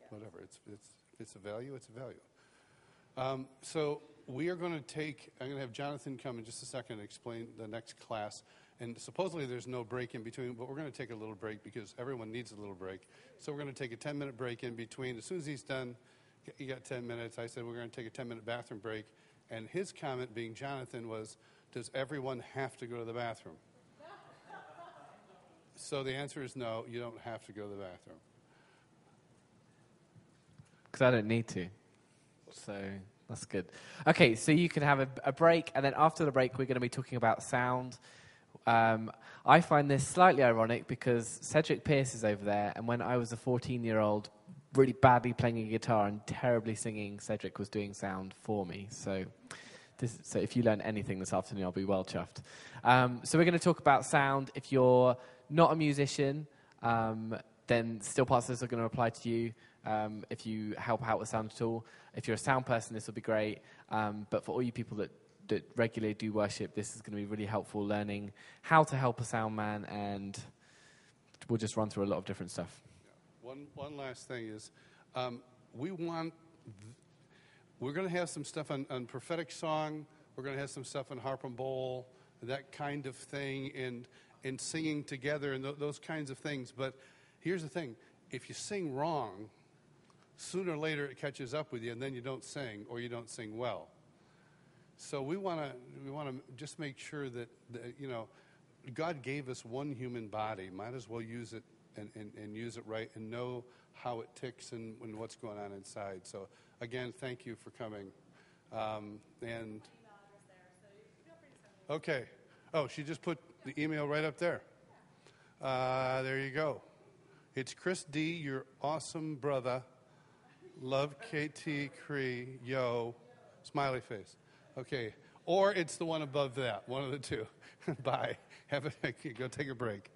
S3: whatever. It's a value. It's a value. So we are going to I'm going to have Jonathan come in just a second and explain the next class. And supposedly there's no break in between, but we're going to take a little break because everyone needs a little break. So we're going to take a 10-minute break in between. As soon as he's done, you got 10 minutes. I said we're going to take a 10-minute bathroom break. And his comment, being Jonathan, was, does everyone have to go to the bathroom? So the answer is no, you don't have to go to the bathroom.
S4: Because I don't need to. So that's good. Okay, so you can have a break, and then after the break, we're going to be talking about sound. I find this slightly ironic because Cedric Pierce is over there, and when I was a 14-year-old really badly playing a guitar and terribly singing, Cedric was doing sound for me. So if you learn anything this afternoon, I'll be well chuffed. So we're going to talk about sound. If you're not a musician, then still parts of this are going to apply to you if you help out with sound at all. If you're a sound person, this will be great. But for all you people that regularly do worship, this is going to be really helpful learning how to help a sound man, and we'll just run through a lot of different stuff.
S3: Yeah. One last thing is we're going to have some stuff on prophetic song. We're going to have some stuff on harp and bowl, that kind of thing, and singing together and those kinds of things. But here's the thing. If you sing wrong, sooner or later it catches up with you, and then you don't sing, or you don't sing well. So we want to just make sure that God gave us one human body. Might as well use it and use it right and know how it ticks and what's going on inside. So again, thank you for coming. Okay. Oh, she just put the email right up there. There you go. It's Chris D., your awesome brother. Love KT Cree. Yo. Smiley face. Okay. Or it's the one above that. One of the two. Bye. Go take a break.